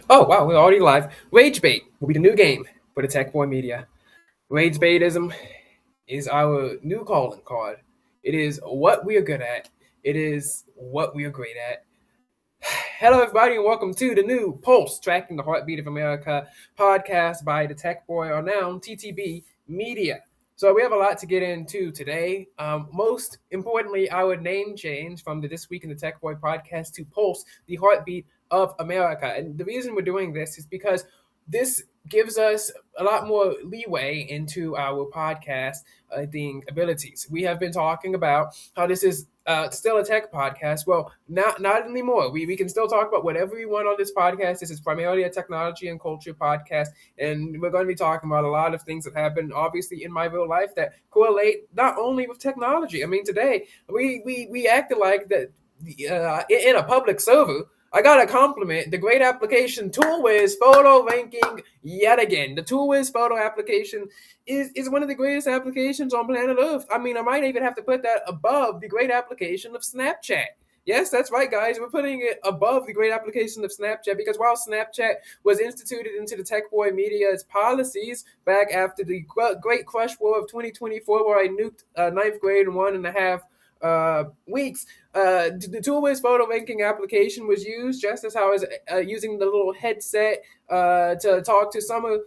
Oh, wow, we're already live. Rage bait will be the new game for the Tech Boy Media. Rage baitism is our new calling card. It is what we are good at. It is what we are great at. Hello, everybody, and welcome to the new Pulse Tracking the Heartbeat of America podcast by the Tech Boy, or now TTB Media. So we have a lot to get into today. Most importantly, our name change from the This Week in the Tech Boy podcast to Pulse, the Heartbeat of America. And the reason we're doing this is because this gives us a lot more leeway into our podcast abilities. We have been talking about how this is still a tech podcast. Well, not anymore. We can still talk about whatever we want on this podcast. This is primarily a technology and culture podcast, and we're going to be talking about a lot of things that happen, obviously, in my real life that correlate not only with technology. I mean, today we acted like that in a public server. I gotta compliment the great application ToolWiz Photo Ranking yet again. The ToolWiz Photo application is one of the greatest applications on planet Earth. I mean, I might even have to put that above the great application of Snapchat. Yes, that's right, guys. We're putting it above the great application of Snapchat because while Snapchat was instituted into the Tech Boy Media's policies back after the Great Crush War of 2024, where I nuked ninth grade in 1.5 weeks, the ToolWiz photo ranking application was used just as how I was using the little headset to talk to summer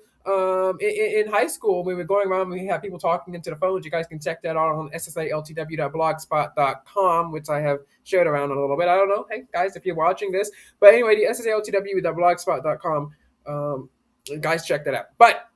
in high school. We were going around, we had people talking into the phones. You guys can check that out on ssaltw.blogspot.com, which I have shared around a little bit. I don't know, hey guys, if you're watching this, but anyway, the ssaltw.blogspot.com, guys, check that out. But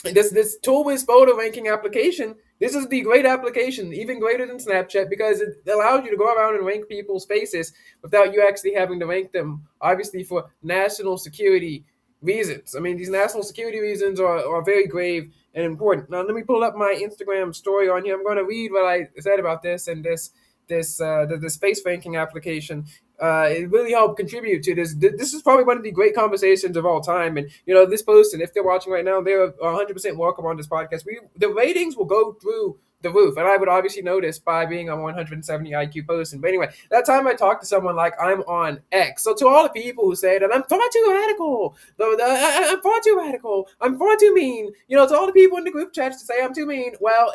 this ToolWiz photo ranking application, this is the great application, even greater than Snapchat, because it allows you to go around and rank people's faces without you actually having to rank them, obviously for national security reasons. I mean, these national security reasons are very grave and important. Now, let me pull up my Instagram story on here. I'm going to read what I said about this and this face ranking application. It really helped contribute to this. This is probably one of the great conversations of all time. And, this person, if they're watching right now, they're 100% welcome on this podcast. The ratings will go through the roof. And I would obviously know this by being a 170 IQ person. But anyway, that time I talked to someone like I'm on X. So to all the people who say that I'm far too radical, I'm far too radical, I'm far too mean, to all the people in the group chats to say I'm too mean, well,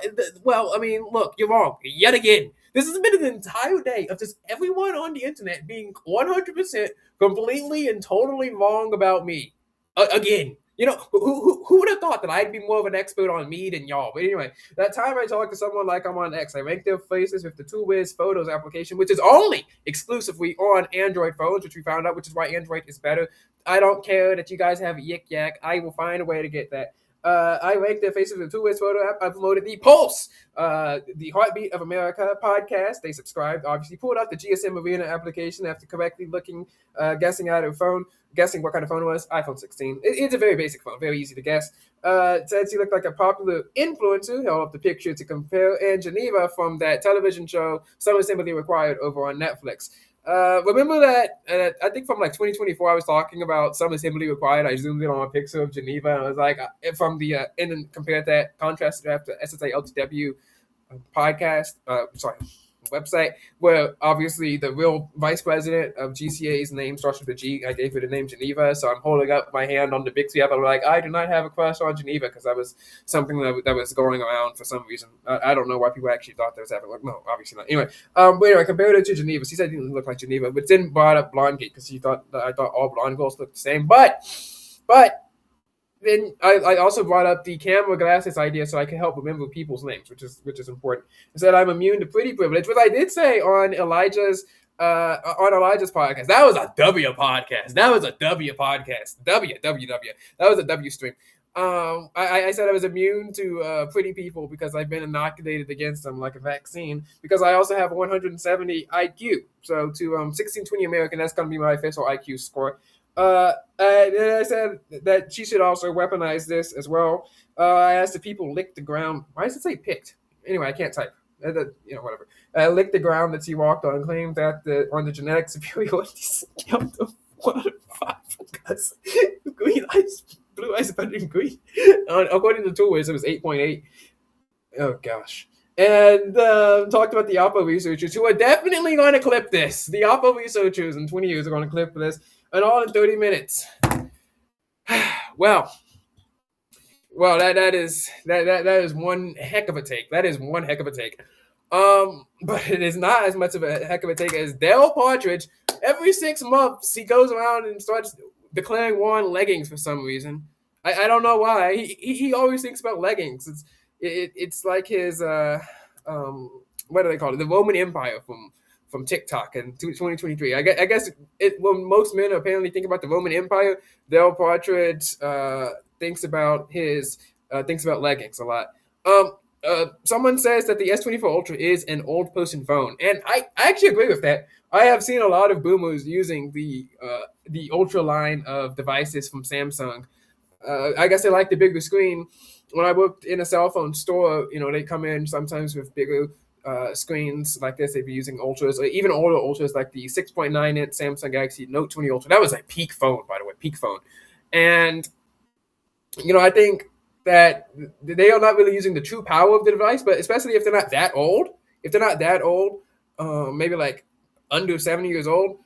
I mean, look, you're wrong yet again. This has been an entire day of just everyone on the internet being 100% completely and totally wrong about me. Again. Who would have thought that I'd be more of an expert on me than y'all? But anyway, that time I talked to someone like I'm on X, I ranked their faces with the ToolWiz Photos application, which is only exclusively on Android phones, which we found out, which is why Android is better. I don't care that you guys have Yik Yak. I will find a way to get that. I ranked their faces with the ToolWiz Photo app. I promoted the Pulse, the Heartbeat of America podcast. They subscribed, obviously pulled out the GSM Arena application after correctly guessing out of phone, guessing what kind of phone it was. iPhone 16. It's a very basic phone, very easy to guess. Says he looked like a popular influencer. Held up the picture to compare and Geneva from that television show, Some Assembly Required, over on Netflix. Remember that, I think from like 2024, I was talking about Some Assembly Required. I zoomed in on a picture of Geneva, and I was like, from the, and then compared that, contrasted after SSALTW podcast, website, where obviously the real vice president of GCA's name starts with a G. I gave her the name Geneva, so I'm holding up my hand on the Bixby app. I'm like, I do not have a crush on Geneva, because that was something that was going around for some reason. I don't know why people actually thought that was happening. Like, no, obviously not. Anyway, but anyway, I compared it to Geneva. She said it didn't look like Geneva, but then brought up Blonde Gate because I thought all blonde girls looked the same. But then I also brought up the camera glasses idea so I can help remember people's names, which is important. I said I'm immune to pretty privilege, which I did say on Elijah's podcast. That was a W podcast. That was a W podcast. W. That was a W stream. I said I was immune to pretty people because I've been inoculated against them like a vaccine, because I also have 170 IQ. So to 1620 American, that's going to be my official IQ score. And I said that she should also weaponize this as well. I asked if people licked the ground. Why does it say picked? Anyway, I can't type. Whatever. Licked the ground that she walked on, claimed that on the genetic superiority scale of 1 out of 5 because green eyes, blue eyes better than green. According to ToolWiz, it was 8.8. Oh gosh. And talked about the Oppo researchers who are definitely going to clip this. The Oppo researchers in 20 years are going to clip this, and all in 30 minutes. well, that is one heck of a take. That is one heck of a take. But it is not as much of a heck of a take as Dale Partridge. Every 6 months, he goes around and starts declaring war on leggings for some reason. I don't know why. He always thinks about leggings. It's like his what do they call it? The Roman Empire from TikTok in 2023. I guess when most men apparently think about the Roman Empire, Dale Partridge thinks about leggings a lot. Someone says that the S24 Ultra is an old person phone, and I actually agree with that. I have seen a lot of boomers using the Ultra line of devices from Samsung. I guess they like the bigger screen. When I worked in a cell phone store, they come in sometimes with bigger screens like this. They'd be using Ultras, or even older Ultras like the 6.9-inch Samsung Galaxy Note 20 Ultra. That was a peak phone, by the way, peak phone. And I think that they are not really using the true power of the device, but especially if they're not that old, maybe like under 70 years old,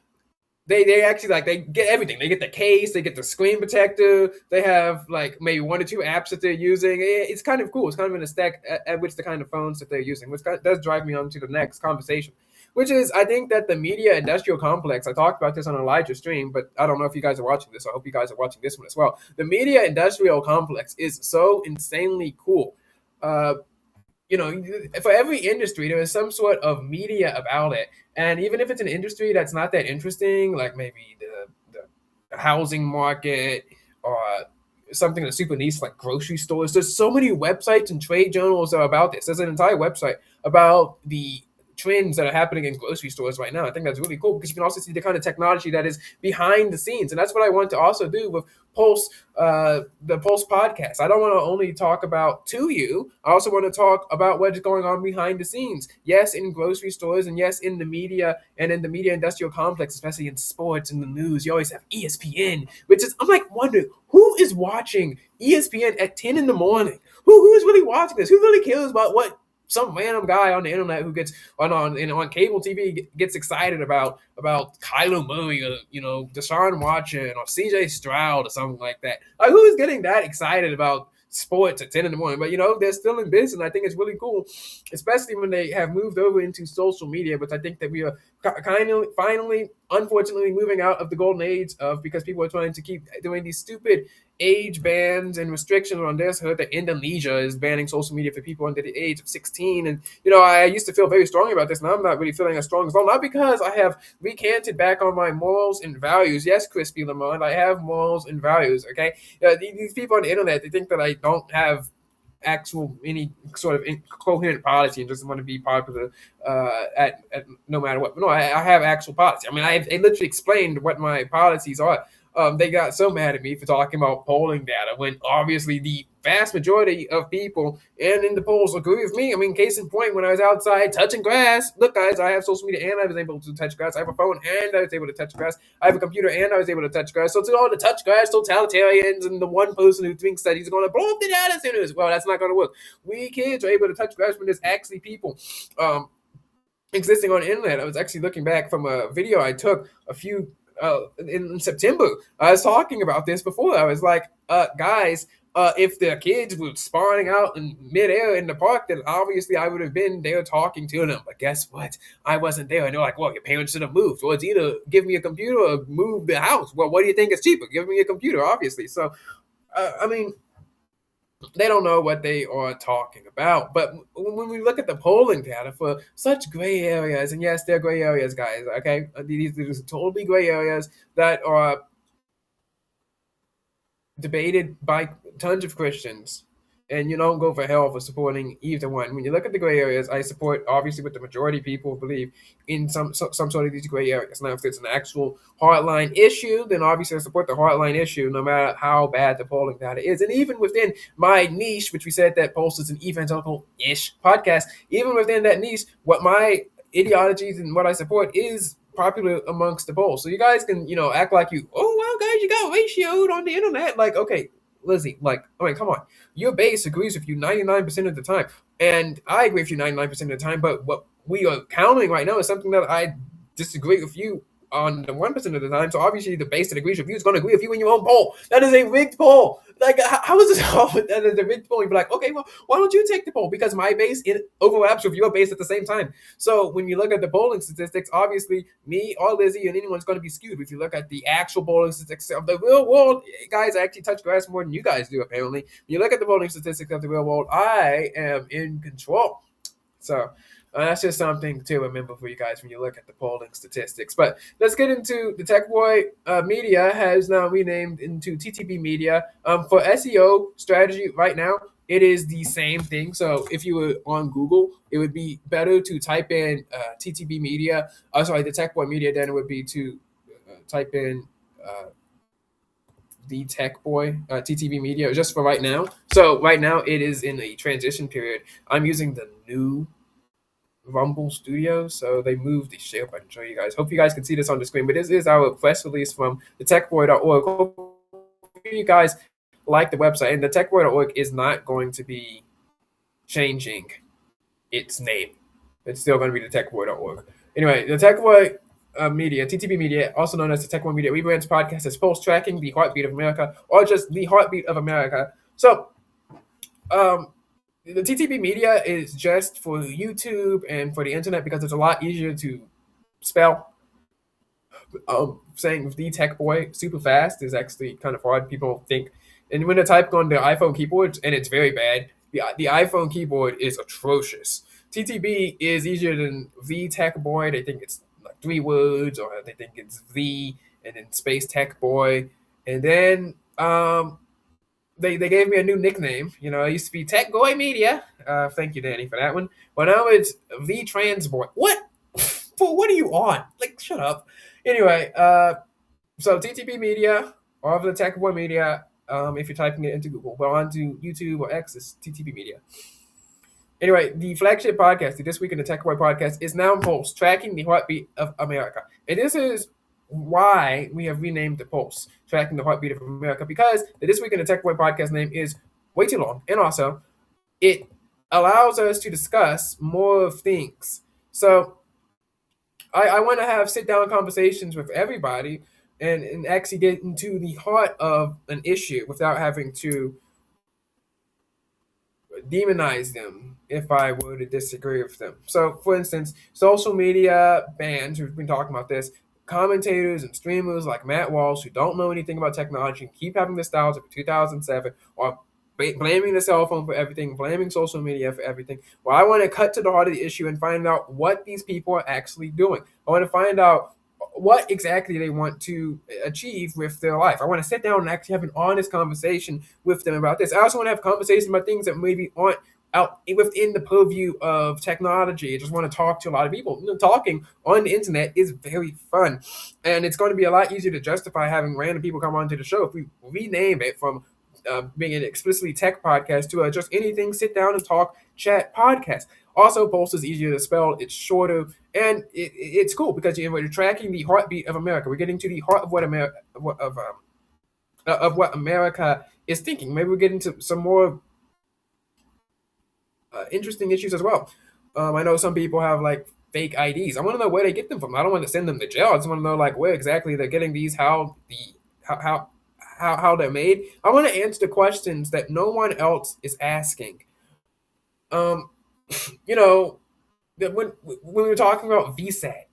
they actually like they get everything. They get the case, they get the screen protector, they have like maybe 1 or 2 apps that they're using. It's kind of cool. It's kind of an aesthetic at which the kind of phones that they're using, which does drive me on to the next conversation, which is I think that the media industrial complex. I talked about this on a larger stream, but I don't know if you guys are watching this. I hope you guys are watching this one as well. The media industrial complex is so insanely cool. Uh, for every industry, there is some sort of media about it. And even if it's an industry that's not that interesting, like maybe the housing market or something that's super niche, like grocery stores, there's so many websites and trade journals that are about this. There's an entire website about the trends that are happening in grocery stores right now. I think that's really cool because you can also see the kind of technology that is behind the scenes. And that's what I want to also do with Pulse, the Pulse podcast. I don't want to only talk about to you. I also want to talk about what's going on behind the scenes. Yes, in grocery stores, and yes, in the media and in the media industrial complex, especially in sports and the news. You always have ESPN, which is I'm like wondering who is watching ESPN at 10 in the morning. Who is really watching this? Who really cares about what some random guy on the internet who gets on cable TV gets excited about Kyler Murray or Deshaun Watson or CJ Stroud or something like that. Like who is getting that excited about sports at 10 in the morning? But they're still in business. And I think it's really cool, especially when they have moved over into social media, which I think that we are kind of finally, unfortunately, moving out of the golden age of because people are trying to keep doing these stupid age bans and restrictions on this. I heard that Indonesia is banning social media for people under the age of 16. And, I used to feel very strongly about this, and I'm not really feeling as strong as well. Not because I have recanted back on my morals and values. Yes, Crispy Lamont, I have morals and values, okay? These people on the internet, they think that I don't have actual any sort of coherent policy and just want to be popular at no matter what. But no, I have actual policy. I mean, I literally explained what my policies are. They got so mad at me for talking about polling data when obviously the vast majority of people and in the polls agree with me. I mean, case in point, when I was outside touching grass, look, guys, I have social media and I was able to touch grass. I have a phone and I was able to touch grass. I have a computer and I was able to touch grass. So to all the touch grass totalitarians and the one person who thinks that he's going to blow up the data centers, well, that's not going to work. We kids are able to touch grass when there's actually people existing on the internet. I was actually looking back from a video I took a few in September. I was talking about this before. I was like, guys, if the kids were spawning out in midair in the park, then obviously I would have been there talking to them. But guess what? I wasn't there. And they're like, well, your parents should have moved. Well, it's either give me a computer or move the house. Well, what do you think is cheaper? Give me a computer, obviously. So, I mean, they don't know what they are talking about. But when we look at the polling data for such gray areas, and yes, they're gray areas, guys, okay? These are totally gray areas that are debated by tons of Christians, and you don't go for hell for supporting either one. When you look at the gray areas, I support obviously what the majority of people believe in some sort of these gray areas. Now, if it's an actual hardline issue, then obviously I support the hardline issue, no matter how bad the polling data is. And even within my niche, which we said that Pulse is an evangelical-ish podcast, even within that niche, what my ideologies and what I support is popular amongst the polls. So you guys can, act like guys, you got ratioed on the internet. Like, okay, Lizzie, like, I mean, come on. Your base agrees with you 99% of the time. And I agree with you 99% of the time, but what we are counting right now is something that I disagree with you on the 1% of the time. So obviously, the base that agrees with you is going to agree with you in your own poll. That is a rigged poll. Like, how is this all? That is a rigged poll. You'd be like, okay, well, why don't you take the poll? Because my base, it overlaps with your base at the same time. So when you look at the polling statistics, obviously, me or Lizzie and anyone's going to be skewed. If you look at the actual polling statistics of the real world, guys actually touch grass more than you guys do, apparently. When you look at the polling statistics of the real world, I am in control. So that's just something to remember for you guys when you look at the polling statistics. But let's get into the TechBoy Media has now renamed into TTB Media. For SEO strategy right now, it is the same thing. So if you were on Google, it would be better to type in TTB Media. The TechBoy Media. Then it would be to type in the TechBoy TTB Media just for right now. So right now it is in a transition period. I'm using the new Rumble Studios, so they moved the share button. Show you guys. Hope you guys can see this on the screen. But this is our press release from TheTechBoy.org. Hope you guys like the website. And TheTechBoy.org is not going to be changing its name. It's still going to be TheTechBoy.org. Anyway, the TechBoy Media, TTB Media, also known as the TechBoy Media, rebrands podcast as Pulse Tracking the Heartbeat of America, or just the Heartbeat of America. So, the TTB Media is just for YouTube and for the internet because it's a lot easier to spell. Saying the Tech Boy super fast is actually kind of hard. People think, and when they type on the iPhone keyboard, and it's very bad. The iPhone keyboard is atrocious. TTB is easier than the Tech Boy. They think it's like 3 words, or they think it's the and then space Tech Boy, and then they gave me a new nickname. You know, it used to be Tech Boy Media. Thank you, Danny, for that one. But now it's the Trans Boy. What? What are you on? Like, shut up. Anyway, so TTB Media, or the Tech Boy Media, if you're typing it into Google, but onto YouTube or X, it's TTB Media. Anyway, the flagship podcast, the This Week in the Tech Boy podcast, is now in Pulse, tracking the heartbeat of America. And this is why we have renamed the Pulse, tracking the heartbeat of America, because the This Week in the Tech Boy podcast name is way too long. And also, it allows us to discuss more things. So I want to have sit-down conversations with everybody and actually get into the heart of an issue without having to demonize them if I were to disagree with them. So, for instance, social media bans, we've been talking about this, commentators and streamers like Matt Walsh who don't know anything about technology and keep having nostalgia for 2007 or blaming the cell phone for everything, blaming social media for everything. Well, I want to cut to the heart of the issue and find out what these people are actually doing. I want to find out what exactly they want to achieve with their life. I want to sit down and actually have an honest conversation with them about this. I also want to have conversations about things that maybe aren't out within the purview of technology. I just want to talk to a lot of people. Talking on the internet is very fun, and it's going to be a lot easier to justify having random people come onto the show if we rename it from being an explicitly tech podcast to just anything, sit down and talk, chat podcast. Also, Pulse is easier to spell, it's shorter, and it's cool because we're tracking the heartbeat of America. We're getting to the heart of what America is thinking. Maybe we'll get into some more interesting issues as well. I know some people have like fake IDs. I want to know where they get them from. I don't want to send them to jail. I just want to know like where exactly they're getting these, how they're made. I want to answer the questions that no one else is asking. You know, when we were talking about VSAT,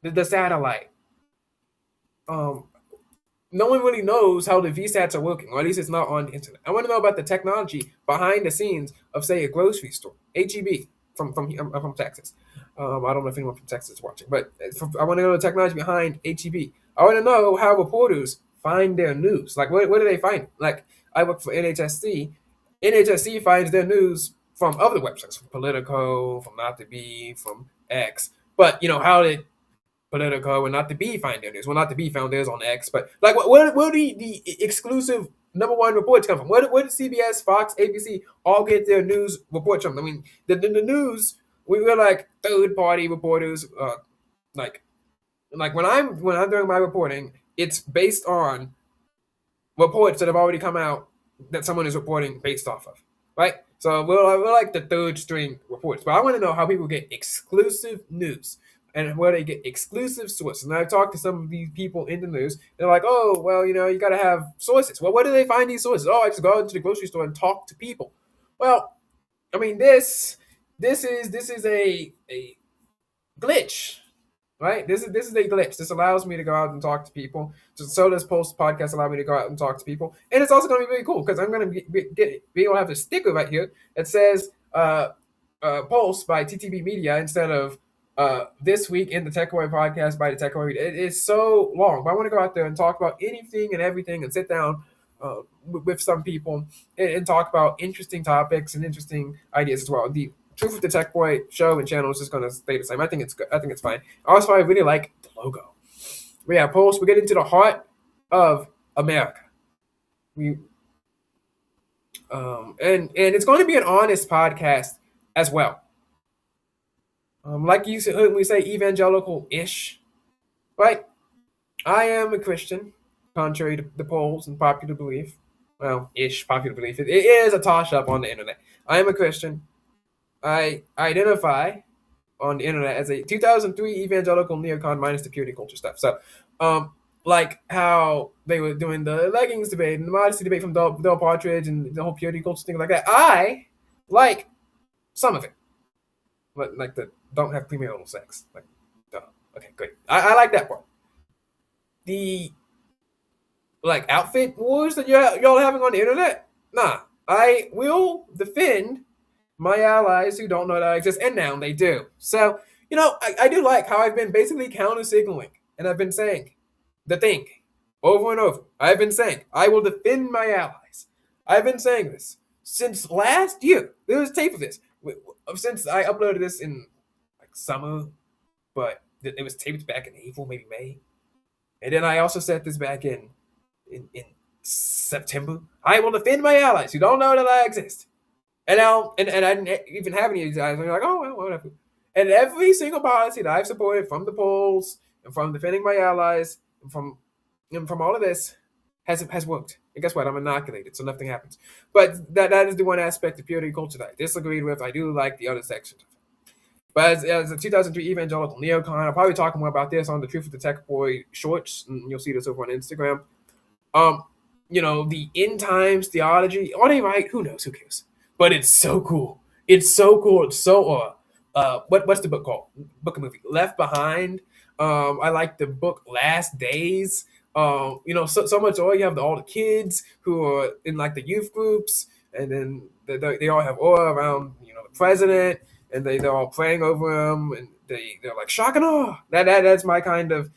the satellite, no one really knows how the VSATs are working, or at least it's not on the internet. I want to know about the technology behind the scenes of, say, a grocery store, HEB from Texas. I don't know if anyone from Texas is watching, but I want to know the technology behind HEB. I want to know how reporters find their news. Like, where do they find it? Like, I work for NHSC. NHSC finds their news from other websites, from Politico, from Not to Be, from X. But, how did Politico and Not to Be find their news? Well, Not to Be found theirs on X. But, like, where do the exclusive number one reports come from? Where did CBS, Fox, ABC all get their news reports from? I mean, the news, we were like third-party reporters. Like when I'm doing my reporting, it's based on reports that have already come out that someone is reporting based off of, right? So we're like the third string reports. But I want to know how people get exclusive news. and where they get exclusive sources. And I've talked to some of these people in the news. They're like, oh, well, you got to have sources. Well, where do they find these sources? Oh, I just go out to the grocery store and talk to people. Well, I mean, this is a glitch, right? This is a glitch. This allows me to go out and talk to people. So does post podcast allow me to go out and talk to people, and it's also going to be really cool because I'm going to be able to have a sticker right here that says Pulse by TTB Media instead of this week in the TechBoy podcast by the TechBoy. It is so long, but I want to go out there and talk about anything and everything and sit down with some people and talk about interesting topics and interesting ideas as well. The Truth with the Tech Boy show and channel is just going to stay the same. I think it's good. I think it's fine. Also, I really like the logo. We have Pulse. We get into the heart of America. We and it's going to be an honest podcast as well. Like you said, we say evangelical-ish, right? I am a Christian, contrary to the polls and popular belief. Well, ish popular belief. It is a toss-up on the internet. I am a Christian. I identify on the internet as a 2003 evangelical neocon minus the purity culture stuff. So, like how they were doing the leggings debate and the modesty debate from Del Partridge and the whole purity culture thing like that. I like some of it, like the don't have premarital sex. Like, duh. Okay, great. I like that part. The like outfit wars that y'all having on the internet. Nah, I will defend my allies who don't know that I exist, and now they do. So, I do like how I've been basically counter signaling, and I've been saying the thing over and over. I've been saying I will defend my allies. I've been saying this since last year. There's tape of this since I uploaded this in like summer, but it was taped back in April, maybe May, and then I also said this back in September. I will defend my allies who don't know that I exist. And now, and I didn't even have any of these guys. And you're like, oh, well, whatever. And every single policy that I've supported from the polls and from defending my allies and from all of this has worked. And guess what? I'm inoculated, so nothing happens. But that is the one aspect of purity culture that I disagreed with. I do like the other sections. But as a 2003 evangelical neocon, I'll probably talk more about this on the Truth of the Tech Boy shorts, and you'll see this over on Instagram. The end times theology. Are they right? Who knows? Who cares? But it's so cool. It's so cool. It's so what's the book called? Book and movie. Left Behind. I like the book Last Days. So much awe. You have all the kids who are in like the youth groups, and then they all have awe around the president, and they're all praying over him, and they're like shock and awe. That's my kind of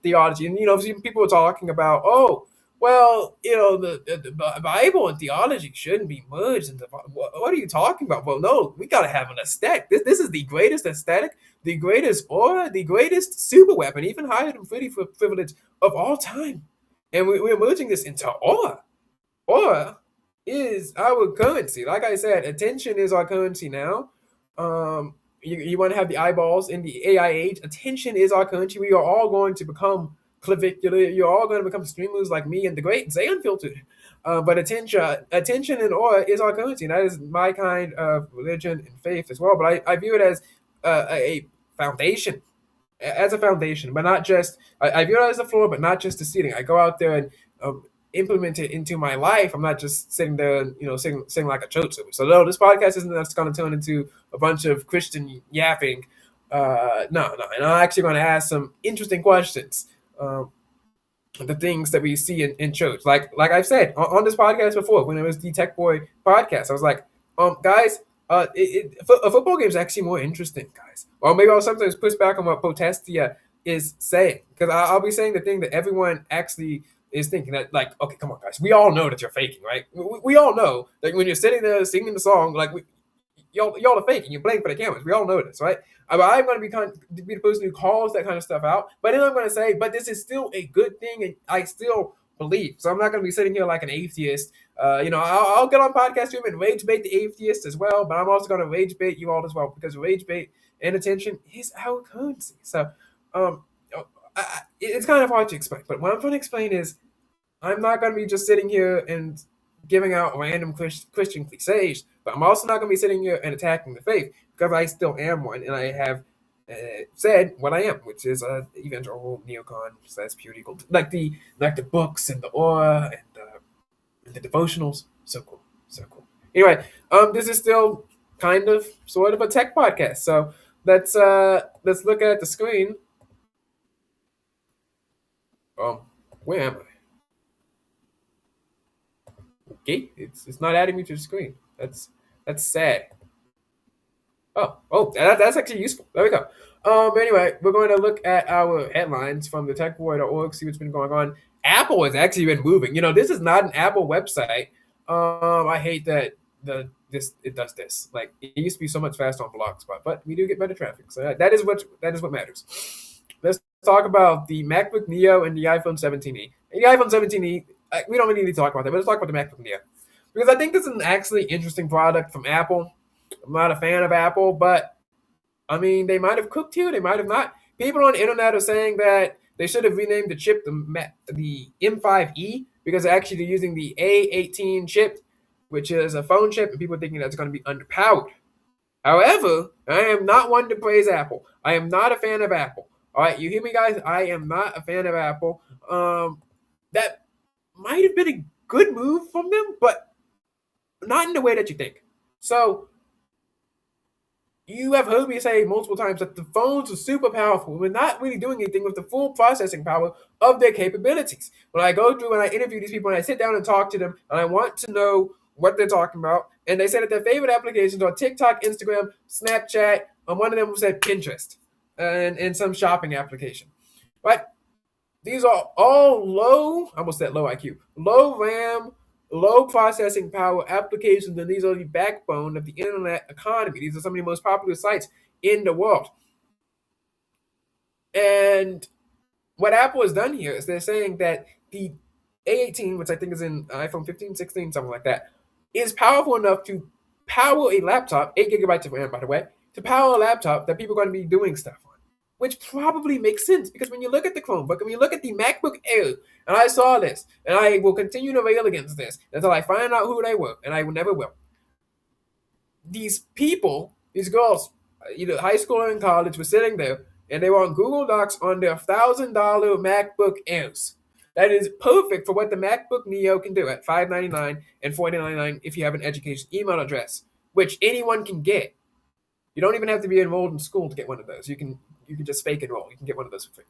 theology. And people are talking about well, the Bible and theology shouldn't be merged. What are you talking about? Well, no, we got to have an aesthetic. This is the greatest aesthetic, the greatest aura, the greatest super weapon, even higher than pretty privilege of all time. And we're merging this into aura. Aura is our currency. Like I said, attention is our currency now. You want to have the eyeballs in the AI age. Attention is our currency. We are all going to become clavicular. You're all going to become streamers like me and the great Zay Unfiltered. But attention and aura is our currency. And that is my kind of religion and faith as well. But I view it as a foundation, as a foundation, but not just. I view it as a floor, but not just a ceiling. I go out there and implement it into my life. I'm not just sitting there and sing like a church service. So no, this podcast isn't just going to turn into a bunch of Christian yapping. No, and I'm actually going to ask some interesting questions. The things that we see in church. Like I've said on this podcast before, when it was the Tech Boy podcast, I was like, guys, a football game is actually more interesting, guys. Or maybe I'll sometimes push back on what Protestia is saying, because I'll be saying the thing that everyone actually is thinking, that like, okay, come on, guys, we all know that you're faking, right? We all know that when you're sitting there singing the song, like y'all are faking. You're playing for the cameras. We all know this, right? I'm going to be the person who calls that kind of stuff out. But then I'm going to say, but this is still a good thing, and I still believe. So I'm not going to be sitting here like an atheist. I'll get on podcast room and rage bait the atheist as well. But I'm also going to rage bait you all as well, because rage bait and attention is our currency. So it's kind of hard to explain. But what I'm going to explain is I'm not going to be just sitting here and giving out random Christian cliches, but I'm also not going to be sitting here and attacking the faith, because I still am one, and I have said what I am, which is a evangelical neocon slash purity cult, like the books and the aura and the devotionals. So cool, so cool. Anyway, this is still kind of sort of a tech podcast, so let's look at the screen. Um, where am I? Okay, it's not adding me to the screen. That's sad. That's actually useful. There we go. Anyway, we're going to look at our headlines from the TechBoy.org, see what's been going on. Apple has actually been moving. You know, this is not an Apple website. I hate that it does this. Like it used to be so much faster on Blogspot, but we do get better traffic. So that is what matters. Let's talk about the MacBook Neo and the iPhone 17e. The iPhone 17e, we don't really need to talk about that, but let's talk about the MacBook Neo because I think this is an actually interesting product from Apple. I'm not a fan of Apple, but I mean, they might have cooked here, they might have not. People on the internet are saying that they should have renamed the chip the M5E because actually they're using the A18 chip, which is a phone chip, and people are thinking that's going to be underpowered. However, I am not one to praise Apple. I am not a fan of Apple. All right, you hear me, guys? I am not a fan of Apple. That might have been a good move from them, but not in the way that you think. So you have heard me say multiple times that the phones are super powerful. We're not really doing anything with the full processing power of their capabilities. When I go through and I interview these people and I sit down and talk to them and I want to know what they're talking about, and they say that their favorite applications are TikTok, Instagram, Snapchat, and one of them said Pinterest and some shopping application. Right? These are all low, I almost said low IQ, low RAM, low processing power applications, and these are the backbone of the internet economy. These are some of the most popular sites in the world. And what Apple has done here is they're saying that the A18, which I think is in iPhone 15, 16, something like that, is powerful enough to power a laptop, 8 gigabytes of RAM, by the way, to power a laptop that people are going to be doing stuff on. Which probably makes sense because when you look at the Chromebook, when you look at the MacBook Air, and I saw this, and I will continue to rail against this until I find out who they were, and I will never will. These people, these girls, either high school or in college, were sitting there, and they were on Google Docs on their $1,000 MacBook Airs. That is perfect for what the MacBook Neo can do at $599 and $499 if you have an education email address, which anyone can get. You don't even have to be enrolled in school to get one of those. You can just fake enroll. You can get one of those for free.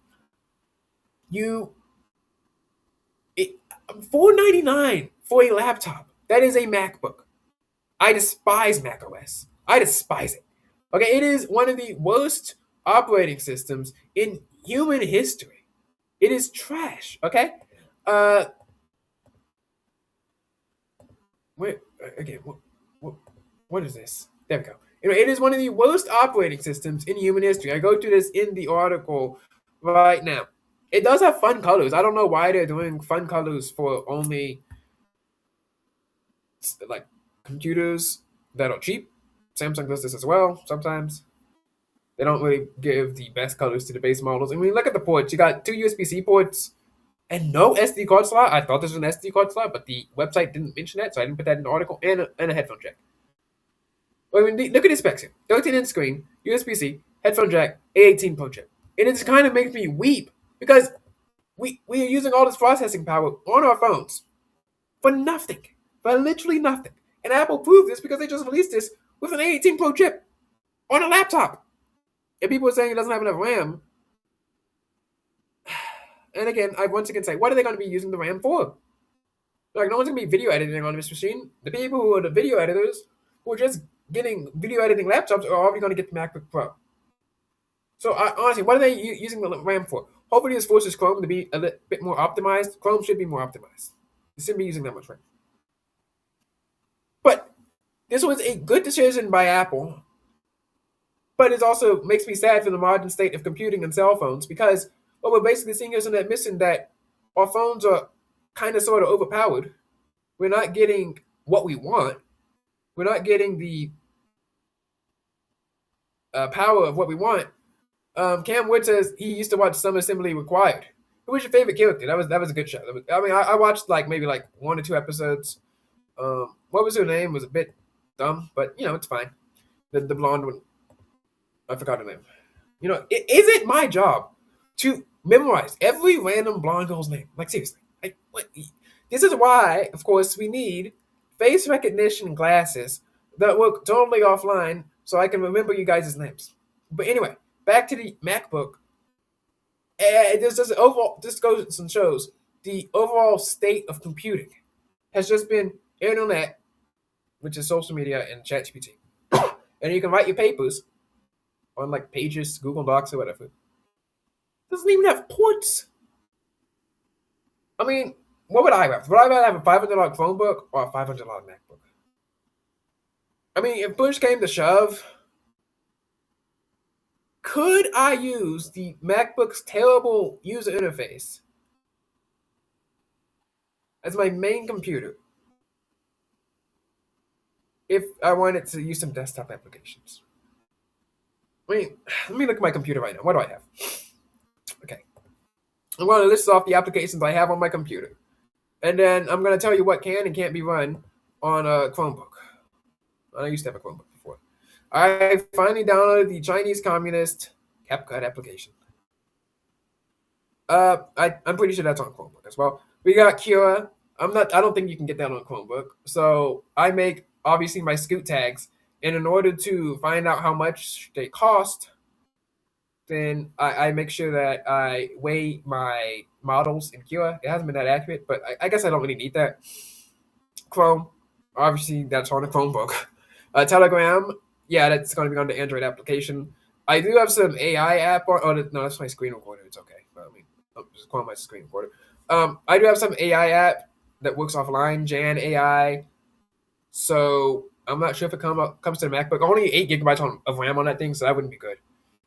$499 for a laptop. That is a MacBook. I despise Mac OS. I despise it. Okay, it is one of the worst operating systems in human history. It is trash. Okay. Wait. Again. What is this? There we go. It is one of the worst operating systems in human history. I go through this in the article right now. It does have fun colors. I don't know why they're doing fun colors for only like computers that are cheap. Samsung does this as well sometimes. They don't really give the best colors to the base models. And when you look at the ports, you got 2 USB-C ports and no SD card slot. I thought this was an SD card slot, but the website didn't mention that, so I didn't put that in the article. And a headphone jack. I mean, look at the specs here. 13-inch screen, USB-C, headphone jack, A18 Pro chip. And it just kind of makes me weep because we are using all this processing power on our phones for nothing, for literally nothing. And Apple proved this because they just released this with an A18 Pro chip on a laptop. And people are saying it doesn't have enough RAM. And again, I once again say, what are they going to be using the RAM for? Like, no one's going to be video editing on this machine. The people who are the video editors who are just getting video editing laptops are already going to get the MacBook Pro. So honestly, what are they using the RAM for? Hopefully this forces Chrome to be a bit more optimized. Chrome should be more optimized. It shouldn't be using that much RAM. But this was a good decision by Apple. But it also makes me sad for the modern state of computing and cell phones because what we're basically seeing is an admission that our phones are kind of sort of overpowered. We're not getting what we want. We're not getting the power of what we want. Cam Wood says he used to watch Some Assembly Required. Who was your favorite character? That was a good show. I watched maybe 1 or 2 episodes. What was her name? It was a bit dumb, but it's fine. The blonde one. I forgot her name. Is it my job to memorize every random blonde girl's name? Like seriously, like what? This is why, of course, we need face recognition glasses that work totally offline, so I can remember you guys' names. But anyway, back to the MacBook. This goes and shows the overall state of computing has just been internet, which is social media and ChatGPT, and you can write your papers on like Pages, Google Docs, or whatever. It doesn't even have ports. I mean, what would I have? Would I rather have a $500 Chromebook or a $500 MacBook? I mean, if push came to shove, could I use the MacBook's terrible user interface as my main computer if I wanted to use some desktop applications? I mean, let me look at my computer right now. What do I have? Okay. I'm going to list off the applications I have on my computer. And then I'm going to tell you what can and can't be run on a Chromebook. I used to have a Chromebook before. I finally downloaded the Chinese Communist CapCut application. I'm pretty sure that's on Chromebook as well. We got Cura. I don't think you can get that on Chromebook. So I make obviously my scoot tags, and in order to find out how much they cost, then I make sure that I weigh my models in Cura. It hasn't been that accurate, but I guess I don't really need that. Chrome, obviously that's on a Chromebook. Telegram, yeah, that's going to be on the Android application. I do have some AI app on. Oh no, that's my screen recorder. It's okay. But, I mean, I'm just calling my screen recorder. I do have some AI app that works offline, Jan AI. So I'm not sure if it comes to the MacBook. Only 8 GB of RAM on that thing, so that wouldn't be good.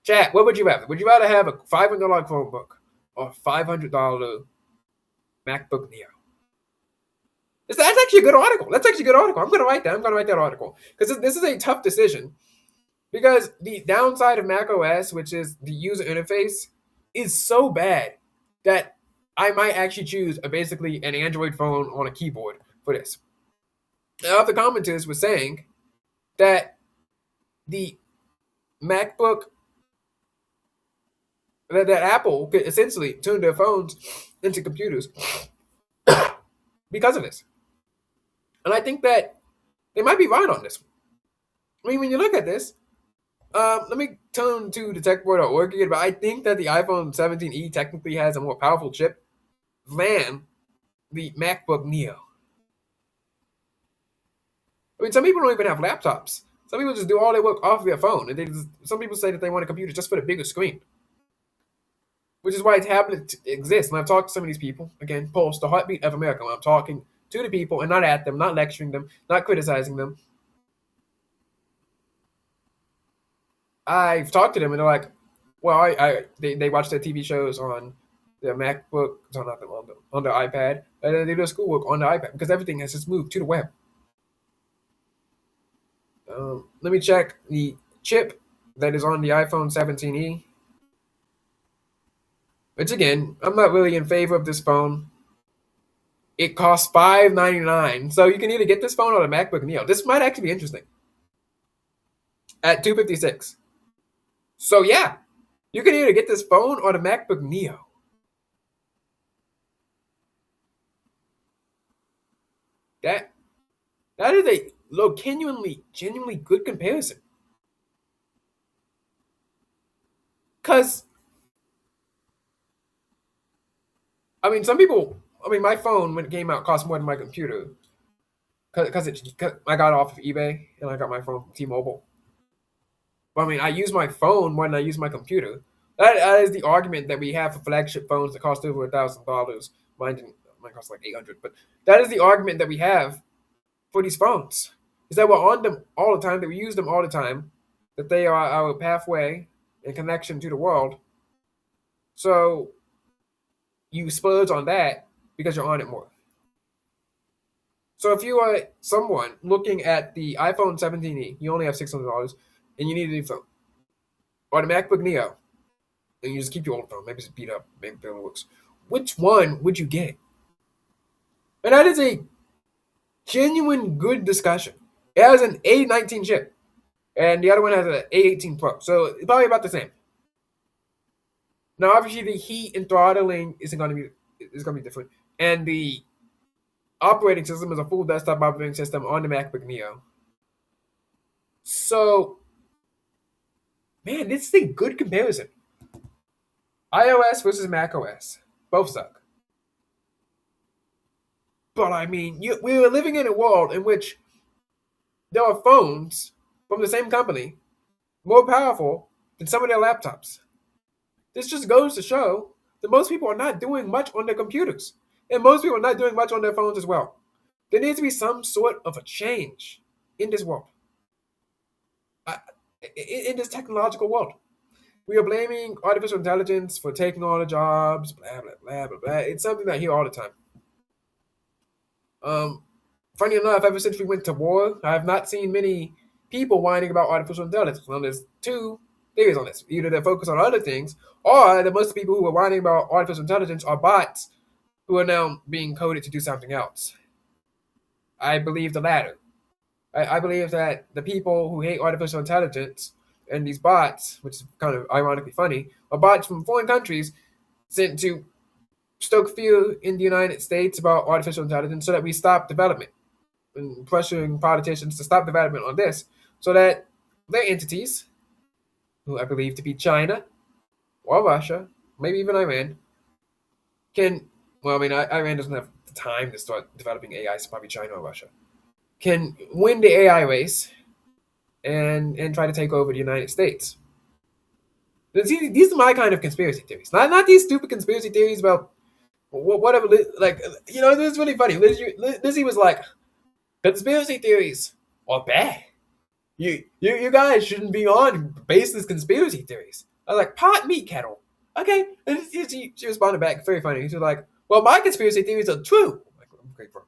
Chat, what would you rather? Would you rather have a $500 Chromebook or a $500 MacBook Neo? That's actually a good article. That's actually a good article. I'm going to write that. I'm going to write that article because this is a tough decision. Because the downside of Mac OS, which is the user interface, is so bad that I might actually choose basically an Android phone on a keyboard for this. Now, the commenters were saying that the MacBook, that Apple could essentially turn their phones into computers because of this. And I think that they might be right on this. I mean, when you look at this, let me turn to TheTechBoy.org again, but I think that the iPhone 17e technically has a more powerful chip than the MacBook Neo. I mean, some people don't even have laptops. Some people just do all their work off their phone, and some people say that they want a computer just for the bigger screen, which is why tablets exist. And I've talked to some of these people, again, Pulse, the heartbeat of America. I'm talking to the people and not at them, not lecturing them, not criticizing them. I've talked to them and they're like, well, they watch their TV shows on their MacBook, on their iPad, and then they do their schoolwork on the iPad because everything has just moved to the web. Let me check the chip that is on the iPhone 17e. Which again, I'm not really in favor of this phone. It costs $599, so you can either get this phone or the MacBook Neo. This might actually be interesting. At $256. So yeah, you can either get this phone or the MacBook Neo. That is a genuinely good comparison. Cause I mean, my phone when it came out cost more than my computer. Cause I got it off of eBay and I got my phone from T-Mobile. But I mean, I use my phone more than I use my computer. That is the argument that we have for flagship phones that cost over $1,000. Mine cost like $800, but that is the argument that we have for these phones. Is that we're on them all the time, that we use them all the time, that they are our pathway and connection to the world. So you splurge on that because you're on it more. So if you are someone looking at the iPhone 17e, you only have $600 and you need a new phone, or the MacBook Neo, and you just keep your old phone, maybe it's beat up, maybe it barely works. Which one would you get? And that is a genuine good discussion. It has an A19 chip, and the other one has an A18 Pro, so it's probably about the same. Now, obviously, the heat and throttling is going to be different, and the operating system is a full desktop operating system on the MacBook Neo. So, man, this is a good comparison. iOS versus macOS, both suck. But I mean, we were living in a world in which there are phones from the same company more powerful than some of their laptops. This just goes to show that most people are not doing much on their computers, and most people are not doing much on their phones as well. There needs to be some sort of a change in this world, uh, in this technological world. We are blaming artificial intelligence for taking all the jobs, blah blah blah blah blah. It's something that I hear all the time. Um, Funny enough, ever since we went to war, I have not seen many people whining about artificial intelligence. Well, there's two theories on this. Either they're focused on other things, or that most of the people who are whining about artificial intelligence are bots who are now being coded to do something else. I believe the latter. I believe that the people who hate artificial intelligence and these bots, which is kind of ironically funny, are bots from foreign countries sent to stoke fear in the United States about artificial intelligence so that we stop development and pressuring politicians to stop development on this so that their entities, who I believe to be China or Russia, maybe even Iran, can, well, I mean, Iran doesn't have the time to start developing AI, so probably China or Russia, can win the AI race and try to take over the United States. These are my kind of conspiracy theories. Not these stupid conspiracy theories about whatever. Like, it was really funny. Lizzie was like, conspiracy theories are bad. You guys shouldn't be on baseless conspiracy theories. I was like, pot meat kettle. Okay. And she responded back, very funny. She was like, well, my conspiracy theories are true. I'm like, okay, bro.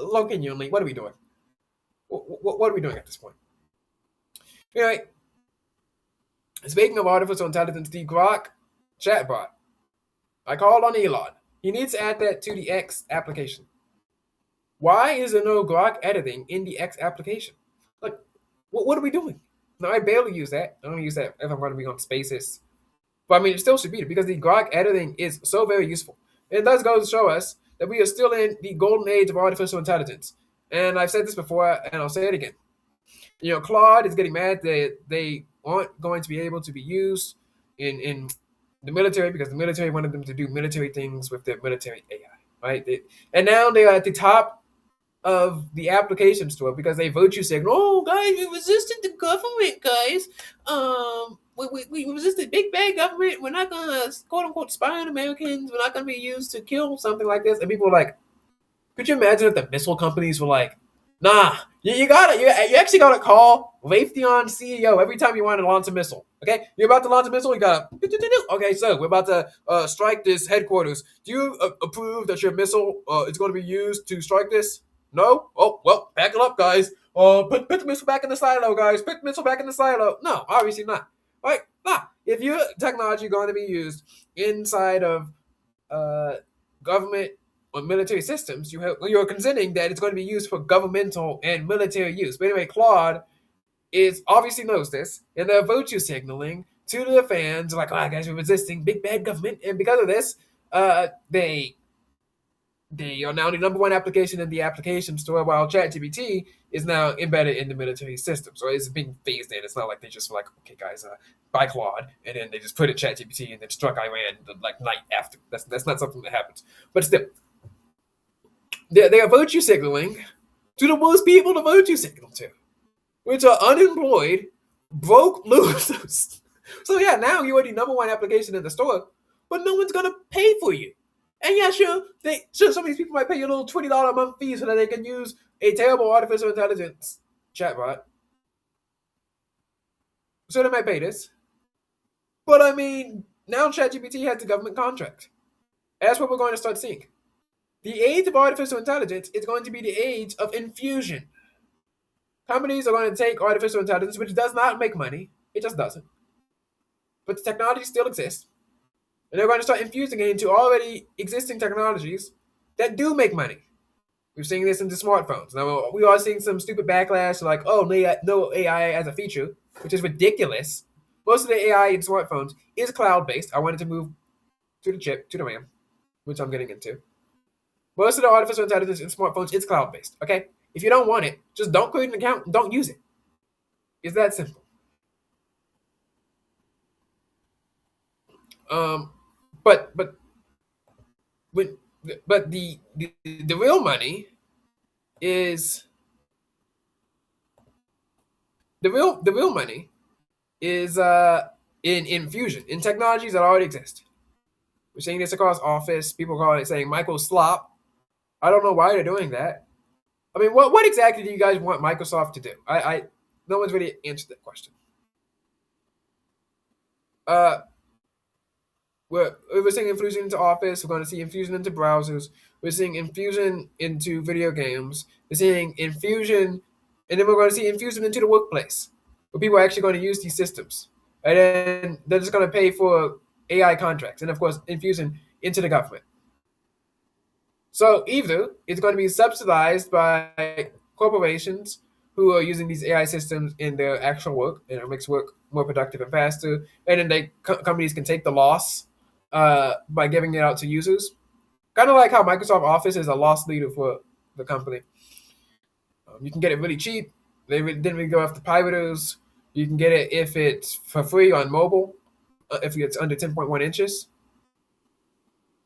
Logan, what are we doing? What are we doing at this point? Anyway, speaking of artificial intelligence, the Grok chatbot. I called on Elon. He needs to add that to the X application. Why is there no Grok editing in the X application? Like, what are we doing? Now, I barely use that. I don't use that if I'm going to be on Spaces. But I mean, it still should be there because the Grok editing is so very useful. It does go to show us that we are still in the golden age of artificial intelligence. And I've said this before, and I'll say it again. Claude is getting mad that they aren't going to be able to be used in the military because the military wanted them to do military things with their military AI, right? And now they are at the top of the application store because they virtue signal. Oh, guys, we resisted the government, guys. We resisted big bad government. We're not gonna quote unquote spy on Americans. We're not gonna be used to kill something like this. And people are like, could you imagine if the missile companies were like, nah, you actually gotta call Raytheon CEO every time you want to launch a missile. Okay, you're about to launch a missile. You gotta. Okay, so we're about to strike this headquarters. Do you approve that your missile is going to be used to strike this? No. Oh well, back it up, guys. Put the missile back in the silo, guys. Put the missile back in the silo. No, obviously not. All right, nah. If your technology going to be used inside of government or military systems, you're consenting that it's going to be used for governmental and military use. But anyway, Claude is obviously knows this, and they're virtue signaling to the fans, like, oh, guys, we're resisting big bad government, and because of this, they are now the number one application in the application store, while ChatGPT is now embedded in the military system. So it's being phased in. It's not like they just were like, okay, guys, buy Claude, and then they just put it ChatGPT and then struck Iran the night after. That's not something that happens. But still, they are virtue signaling to the worst people to virtue signal to, which are unemployed, broke losers. So yeah, now you are the number one application in the store, but no one's gonna pay for you. And yeah, sure, some of these people might pay you a little $20 a month fee so that they can use a terrible artificial intelligence chatbot. So they might pay this. But I mean, now ChatGPT has the government contract. That's what we're going to start seeing. The age of artificial intelligence is going to be the age of infusion. Companies are going to take artificial intelligence, which does not make money. It just doesn't. But the technology still exists. And they're going to start infusing it into already existing technologies that do make money. We're seeing this into smartphones. Now, we are seeing some stupid backlash like, oh, no AI as a feature, which is ridiculous. Most of the AI in smartphones is cloud based. I wanted to move to the chip, to the RAM, which I'm getting into. Most of the artificial intelligence in smartphones is cloud based. Okay? If you don't want it, just don't create an account and don't use it. It's that simple. Um, but when but the real money is the real money is in infusion in technologies that already exist. We're seeing this across Office. People call it saying Michael slop. I don't know why they're doing that. I mean, what exactly do you guys want Microsoft to do? I no one's really answered that question. Uh, we're seeing infusion into Office. We're going to see infusion into browsers. We're seeing infusion into video games. We're seeing infusion, and then we're going to see infusion into the workplace, where people are actually going to use these systems, and then they're just going to pay for AI contracts, and of course, infusion into the government. So either it's going to be subsidized by corporations who are using these AI systems in their actual work, and it makes work more productive and faster, and then companies can take the loss by giving it out to users. Kind of like how Microsoft Office is a loss leader for the company. You can get it really cheap. They didn't really go after pirators. You can get it if it's for free on mobile, if it's under 10.1 inches.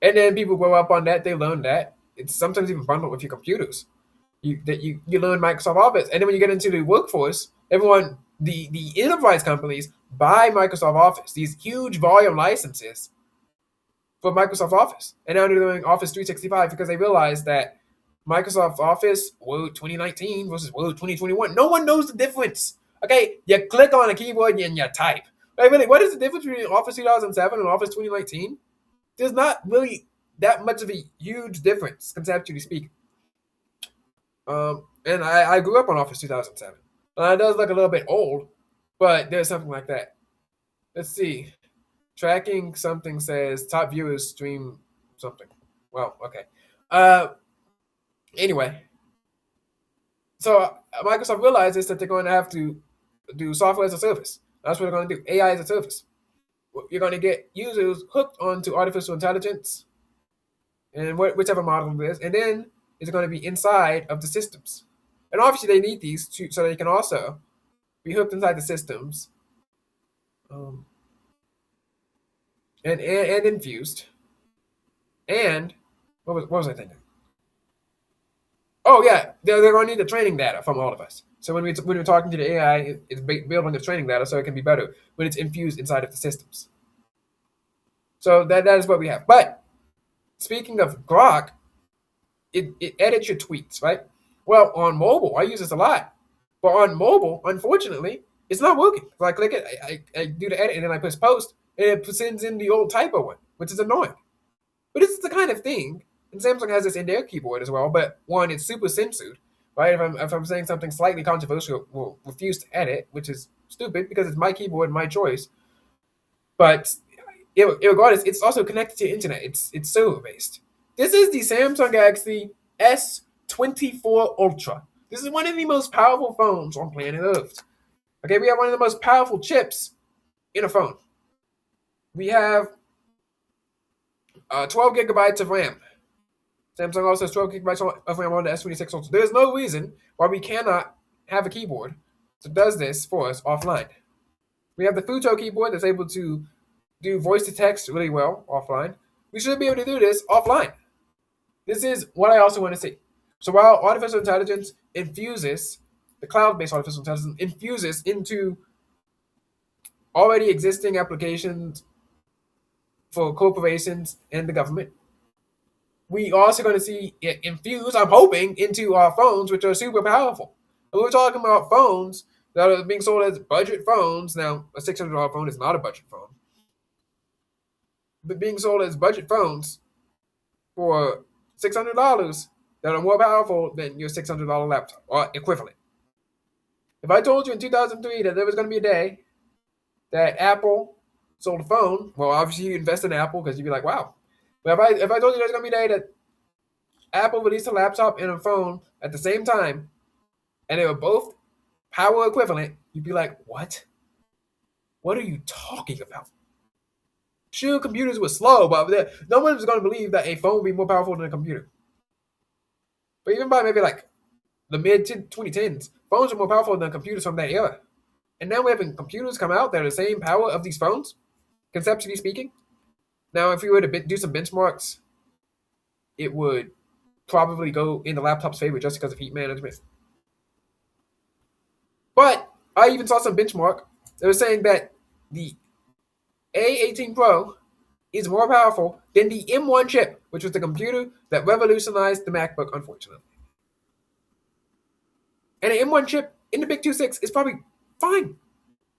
And then people grow up on that. They learn that. It's sometimes even bundled with your computers. You learn Microsoft Office, and then when you get into the workforce, everyone the enterprise companies buy Microsoft Office, these huge volume licenses for Microsoft Office, and now they're doing Office 365 because they realize that Microsoft Office Word 2019 versus Word 2021. No one knows the difference. Okay, you click on a keyboard and you type. Like, really, what is the difference between Office 2007 and Office 2019? There's not really that much of a huge difference, conceptually speaking. And I grew up on Office 2007. It does look a little bit old, but there's something like that. Let's see. Tracking something says top viewers stream something. Well, okay. Anyway, so Microsoft realizes that they're going to have to do software as a service. That's what they're going to do. AI as a service. You're going to get users hooked onto artificial intelligence and whichever model it is, and then it's going to be inside of the systems. And obviously, they need these so they can also be hooked inside the systems um, and infused. And what was I thinking? Oh yeah, they're going to need the training data from all of us. So when we're talking to the AI, it's building the training data so it can be better when it's infused inside of the systems. So that is what we have. But speaking of Grok, it edits your tweets, right? Well, on mobile, I use this a lot. But on mobile, unfortunately, it's not working. If I click it, I do the edit, and then I push post, and it sends in the old typo one, which is annoying. But it's the kind of thing, and Samsung has this in their keyboard as well, but one, it's super censored, right? If I'm saying something slightly controversial, we'll refuse to edit, which is stupid because it's my keyboard, my choice. But regardless, it's also connected to the internet. It's server based. This is the Samsung Galaxy S24 Ultra. This is one of the most powerful phones on planet Earth. Okay, we have one of the most powerful chips in a phone. We have 12 gigabytes of RAM. Samsung also has 12 gigabytes of RAM on the S26 Ultra. There's no reason why we cannot have a keyboard that does this for us offline. We have the Futo keyboard that's able to do voice to text really well offline. We should be able to do this offline. This is what I also want to see. So while artificial intelligence infuses, the cloud-based artificial intelligence infuses into already existing applications for corporations and the government, we are also going to see it infuse, I'm hoping, into our phones, which are super powerful. And we're talking about phones that are being sold as budget phones. Now, a $600 phone is not a budget phone. But being sold as budget phones for $600 that are more powerful than your $600 laptop or equivalent. If I told you in 2003 that there was going to be a day that Apple sold a phone, well, obviously you invest in Apple because you'd be like, wow. But if I told you there's going to be a day that Apple released a laptop and a phone at the same time, and they were both power equivalent, you'd be like, what? What are you talking about? Sure, computers were slow, but no one was going to believe that a phone would be more powerful than a computer. But even by maybe like the mid 2010s, phones were more powerful than computers from that era. And now we're having computers come out that are the same power of these phones, conceptually speaking. Now, if we were to do some benchmarks, it would probably go in the laptop's favor just because of heat management. But I even saw some benchmark that was saying that the A18 Pro is more powerful than the M1 chip, which was the computer that revolutionized the MacBook, unfortunately. And an M1 chip in the Big 26 is probably fine.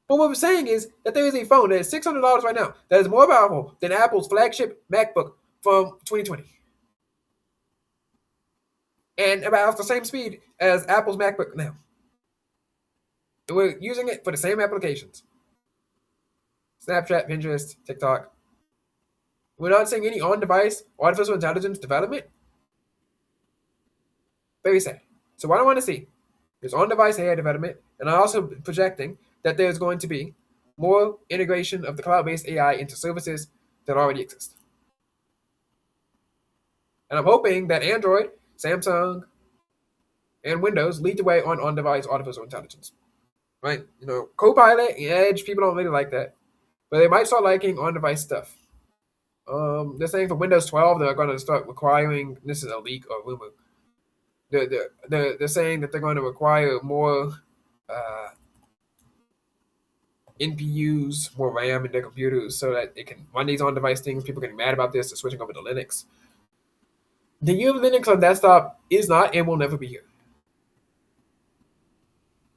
But what we're saying is that there is a phone that is $600 right now that is more powerful than Apple's flagship MacBook from 2020. And about the same speed as Apple's MacBook now. And we're using it for the same applications. Snapchat, Pinterest, TikTok. We're not seeing any on-device artificial intelligence development. Very sad. So what I want to see is on-device AI development, and I'm also projecting that there's going to be more integration of the cloud-based AI into services that already exist. And I'm hoping that Android, Samsung, and Windows lead the way on on-device artificial intelligence. Right? You know, Copilot, Edge, people don't really like that. But they might start liking on-device stuff. They're saying for Windows 12, they're going to start requiring, this is a leak or rumor, they're saying that they're going to require more NPUs, more RAM in their computers so that it can run these on-device things. People getting mad about this. They're switching over to Linux. The year of Linux on desktop is not and will never be here.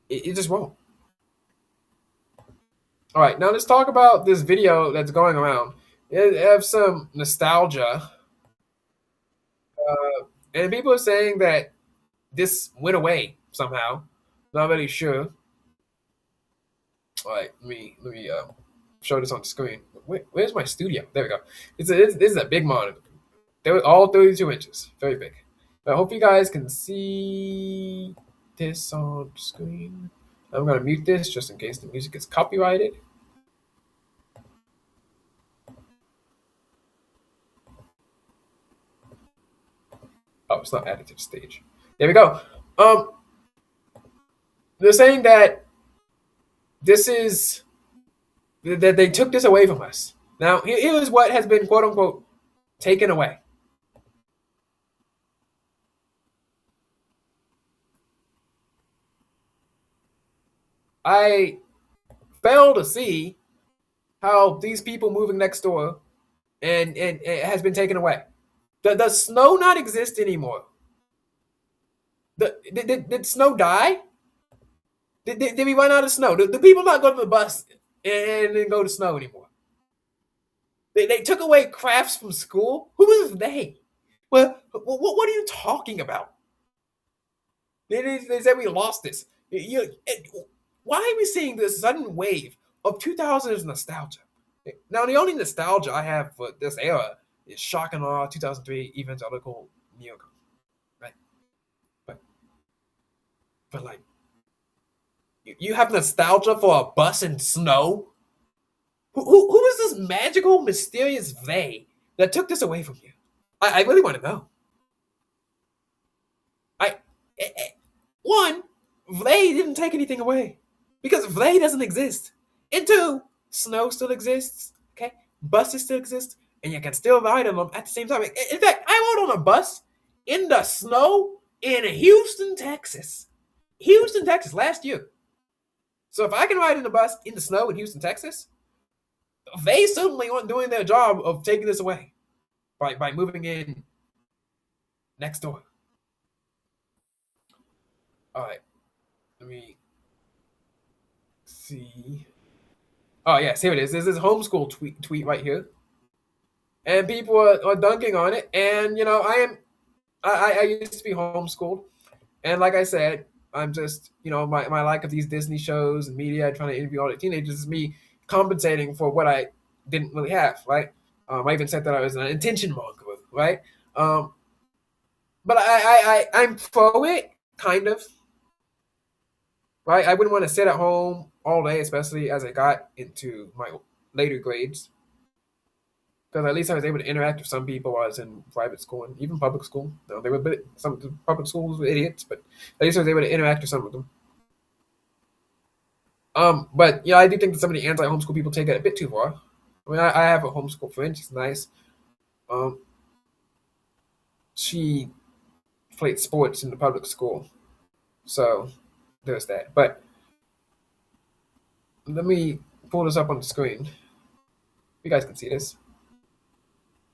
It just won't. All right, now let's talk about this video that's going around. It has some nostalgia. And people are saying that this went away somehow. Not really sure. All right, let me show this on the screen. Where's my studio? There we go. This is a big monitor. They were all 32 inches, very big. I hope you guys can see this on the screen. I'm gonna mute this just in case the music gets copyrighted. Oh, it's not added to the stage. There we go. They're saying that this is that they took this away from us. Now, here is what has been quote unquote taken away. I fail to see how these people moving next door and it has been taken away. Does snow not exist anymore? Did snow die? Did we run out of snow? Do people not go to the bus and then go to snow anymore? They took away crafts from school? Who is they? Well, what are you talking about? They said we lost this. Why are we seeing this sudden wave of 2000s nostalgia? Now, the only nostalgia I have for this era is shock and awe 2003 evangelical neocon, right? But like, you have nostalgia for a bus in snow? Who is this magical, mysterious they that took this away from you? I really want to know. One, they didn't take anything away because they doesn't exist. And two, snow still exists. Okay, buses still exist, and you can still ride on them at the same time. In fact, I rode on a bus in the snow in Houston, Texas. Houston, Texas, last year. So if I can ride in the bus in the snow in Houston, Texas, they certainly aren't doing their job of taking this away by moving in next door. All right, let me see. Oh yes, here it is. This is homeschool tweet right here, and people are dunking on it. And you know, I used to be homeschooled, and like I said, I'm just my like of these Disney shows and media, trying to interview all the teenagers is me compensating for what I didn't really have, right? I even said that I was an attention monger, right? but I'm pro it, kind of. Right? I wouldn't want to sit at home all day, especially as I got into my later grades. Because at least I was able to interact with some people while I was in private school and even public school. No, they were some public schools were idiots, but at least I was able to interact with some of them. But yeah, I do think that some of the anti-homeschool people take it a bit too far. I mean, I have a homeschool friend; she's nice. Um, she played sports in the public school, so there's that. But let me pull this up on the screen. You guys can see this.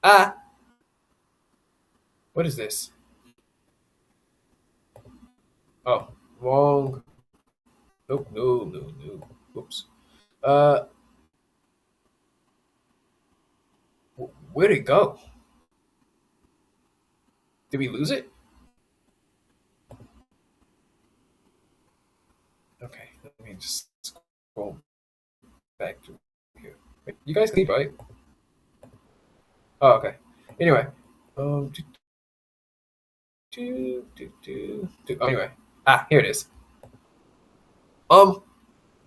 Ah, what is this? Oh, wrong. Nope, no. Oops. Uh, where'd it go? Did we lose it? Okay, let me just scroll back to here. Wait, you guys can see, right? Oh, okay. Anyway, um, oh, anyway, here it is. Um,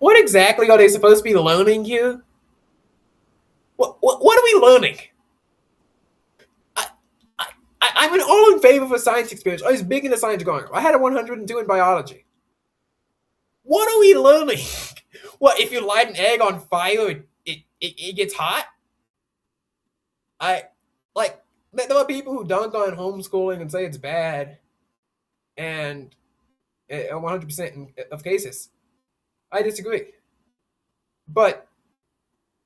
what exactly are they supposed to be learning here? What are we learning? I, I'm all in favor of a science experience. I was big into science growing up. I had a 102 in biology. What are we learning? What, if you light an egg on fire, it gets hot? I like there are people who dunk on homeschooling and say it's bad, and 100% of cases, I disagree. But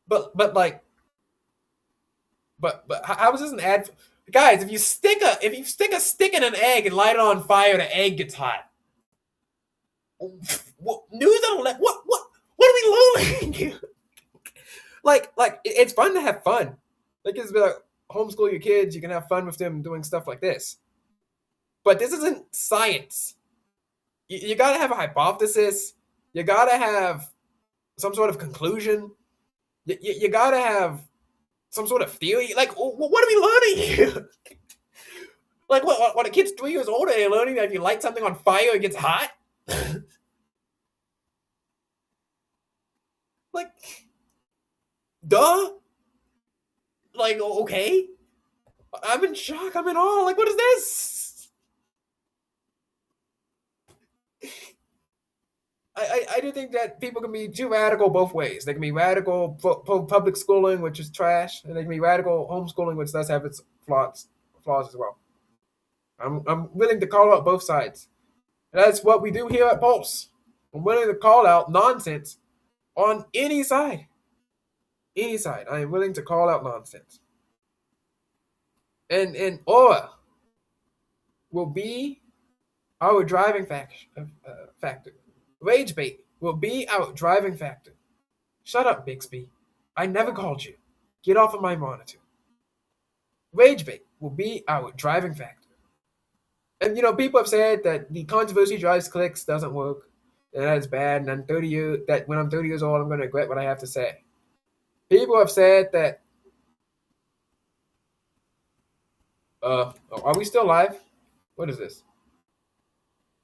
like but how is this an ad? Guys, if you stick a stick in an egg and light it on fire, the egg gets hot. News on what are we learning? like it's fun to have fun. Like it's like homeschool your kids, you can have fun with them doing stuff like this. But this isn't science. You gotta have a hypothesis. You gotta have some sort of conclusion. You gotta have some sort of theory. Like, what are we learning here? Like, what? When a kid's 3 years old, are they learning that if you light something on fire, it gets hot? Like, duh. Like, okay. I'm in shock. I'm in awe. Like, what is this? I do think that people can be too radical both ways. They can be radical public schooling, which is trash, and they can be radical homeschooling, which does have its flaws as well. I'm willing to call out both sides. And that's what we do here at Pulse. I'm willing to call out nonsense on any side. Any side. I am willing to call out nonsense. And aura will be our driving factor. Rage bait will be our driving factor. Shut up, Bixby. I never called you. Get off of my monitor. Rage bait will be our driving factor. And people have said that the controversy drives clicks doesn't work, and that is bad. And that when I'm 30 years old, I'm going to regret what I have to say. People have said that. Are we still live? What is this?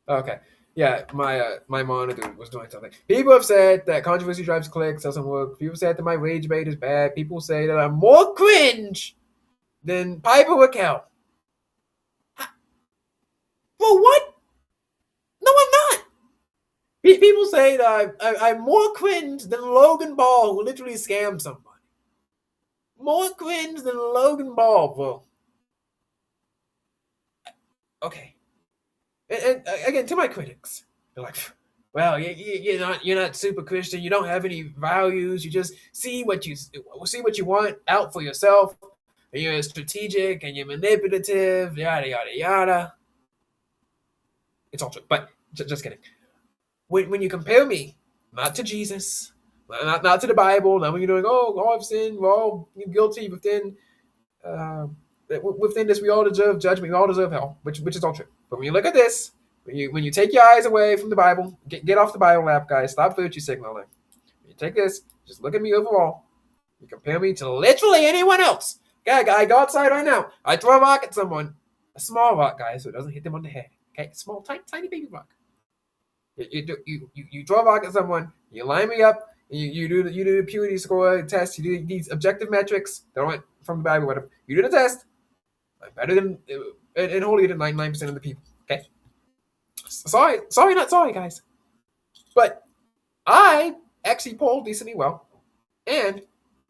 Okay. Yeah, my monitor was doing something. People have said that controversy drives clicks doesn't work. People said that my rage bait is bad. People say that I'm more cringe than Piper Raquel. For what? No, I'm not. People say that I'm more cringe than Logan Ball, who literally scammed somebody. More cringe than Logan Ball, bro. Okay. And again, to my critics, they're like, well, you're not super Christian. You don't have any values. You just see what you want out for yourself. And you're strategic and you're manipulative. Yada yada yada. It's all true, but just kidding. When you compare me, not to Jesus, not to the Bible, not when you're doing, all of sin, we're all guilty within this, we all deserve judgment, we all deserve hell, which is all true. But when you look at this, when you take your eyes away from the Bible, get off the Bible app, guys. Stop virtue signaling. When you take this, just look at me overall. You compare me to literally anyone else. I go outside right now. I throw a rock at someone. A small rock, guys, so it doesn't hit them on the head. Okay, small, tiny, tiny baby rock. You throw a rock at someone, you line me up, you do the purity score test, you do these objective metrics that went from the Bible, whatever. You do the test, I'm better than and holier than 99% of the people. Okay, sorry, not sorry, guys, but I actually polled decently well, and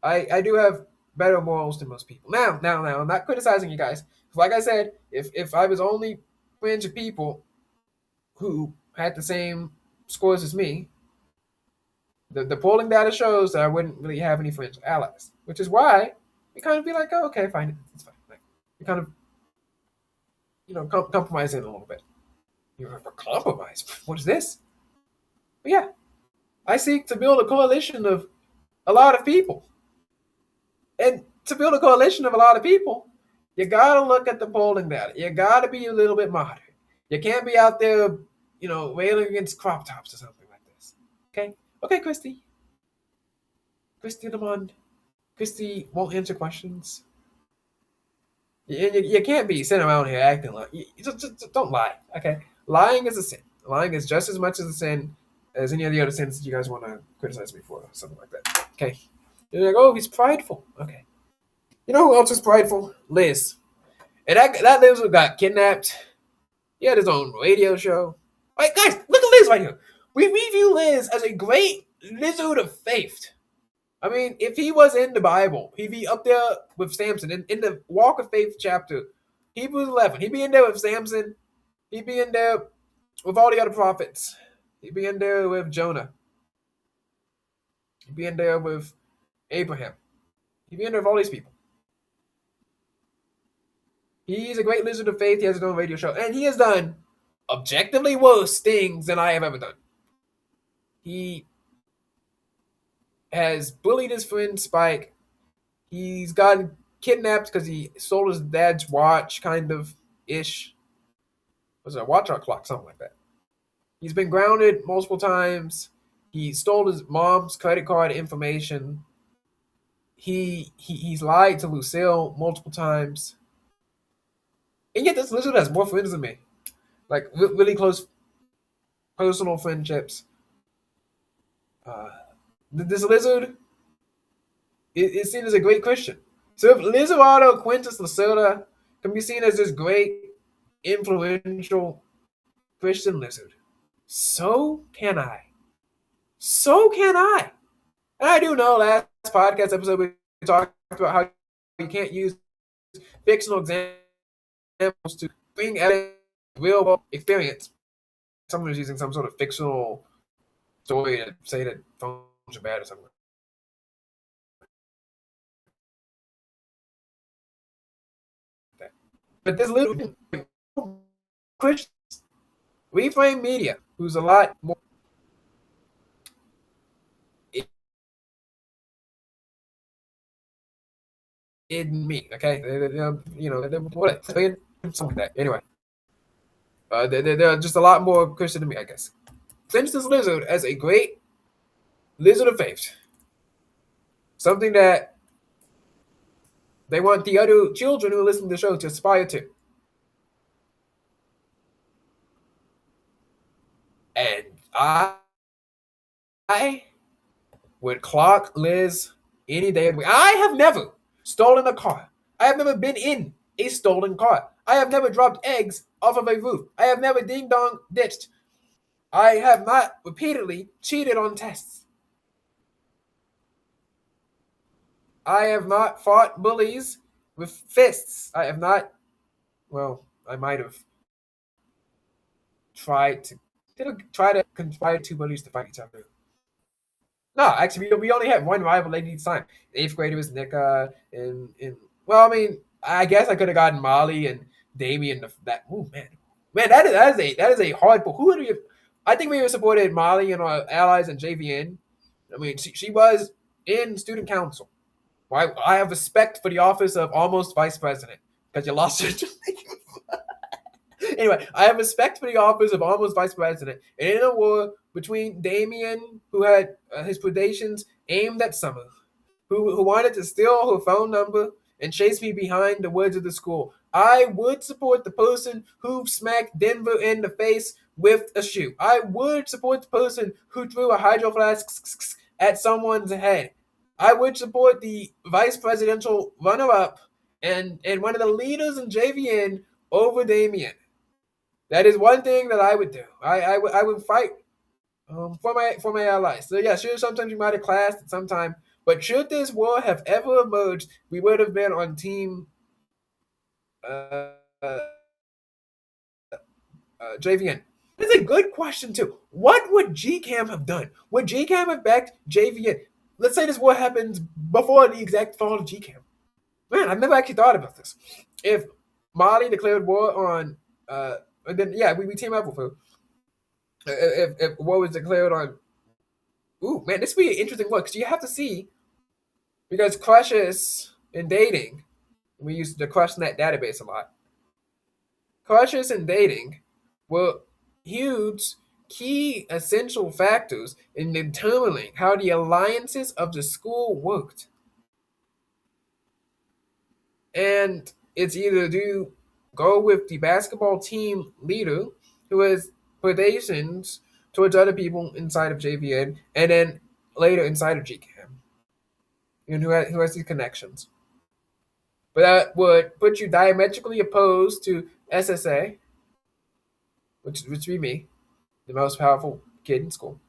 I do have better morals than most people. Now, I'm not criticizing you guys. Like I said, if I was only friends with people who had the same scores as me, the polling data shows that I wouldn't really have any friends or allies, which is why we kind of be like, oh, okay, fine, it's fine. Like, we kind of, compromise in a little bit. You have a compromise? What is this? But yeah, I seek to build a coalition of a lot of people. And to build a coalition of a lot of people, you gotta look at the polling data. You gotta be a little bit moderate. You can't be out there, railing against crop tops or something like this. Okay, Christy. Christy Lamond. Christy won't answer questions. You can't be sitting around here acting like you just don't lie. Okay, lying is a sin. Lying is just as much as a sin as any of the other sins that you guys want to criticize me for, or something like that. Okay, you're like, oh, he's prideful. Okay, you know who else is prideful? Liz. And that Liz got kidnapped. He had his own radio show. All right, guys, look at Liz right here. We view Liz as a great lizard of faith. I mean, if he was in the Bible, he'd be up there with Samson. In the Walk of Faith chapter, Hebrews 11, he'd be in there with Samson. He'd be in there with all the other prophets. He'd be in there with Jonah. He'd be in there with Abraham. He'd be in there with all these people. He's a great lizard of faith. He has his own radio show. And he has done objectively worse things than I have ever done. He has bullied his friend Spike. He's gotten kidnapped because he stole his dad's watch, kind of ish. Was it a watch or a clock? Something like that. He's been grounded multiple times. He stole his mom's credit card information. He's lied to Lucille multiple times. And yet this lizard has more friends than me. Like, really close personal friendships. This lizard is seen as a great Christian. So if Lizardo Quintus Lacerda can be seen as this great, influential Christian lizard, so can I. So can I. And I do know last podcast episode we talked about how you can't use fictional examples to bring evidence real world experience. Someone was using some sort of fictional story to say that phones are bad or something. But this little Christian Reframe Media, who's a lot more in me, okay? What something like that. Anyway, they're just a lot more Christian than me, I guess. Since this lizard as a great lizard of faith, something that they want the other children who listen to the show to aspire to. And I would clock Liz any day of the week. I have never stolen a car. I have never been in a stolen car. I have never dropped eggs off of a roof. I have never ding-dong ditched. I have not repeatedly cheated on tests. I have not fought bullies with fists. I have not, well, I might have tried to conspire two bullies to fight each other. No, actually, we only had one rival lady each time. The eighth grader was Nika, and well, I mean, I guess I could have gotten Molly and Damien. Oh man, that is a hard. Who would you? I think we would supported Molly and our allies in JVN. I mean, she was in student council. Why? I have respect for the office of almost vice president because you lost it. Anyway, I have respect for the office of almost vice president. And in a war between Damien, who had his predations aimed at Summer, who wanted to steal her phone number and chase me behind the woods of the school. I would support the person who smacked Denver in the face with a shoe. I would support the person who threw a hydro flask at someone's head. I would support the vice presidential runner-up and one of the leaders in JVN over Damien. That is one thing that I would do. I would fight for my allies. So yeah, sure, sometimes we might have clashed at some time, but should this war have ever emerged, we would have been on team uh, uh, JVN. That's a good question too. What would GCAM have done? Would GCAM have backed JVN? Let's say this war happens before the exact fall of GCAM. Man, I've never actually thought about this. If Mali declared war on, and then yeah, we team up with her. If war was declared on, ooh man, this would be an interesting one because you have to see because crushes in dating, we use the CrushNet database a lot. Crushes in dating were huge, key, essential factors in determining how the alliances of the school worked. And it's either do go with the basketball team leader who has predations towards other people inside of JVN and then later inside of GCAM and who has these connections. But that would put you diametrically opposed to SSA, which would be me, the most powerful kid in school.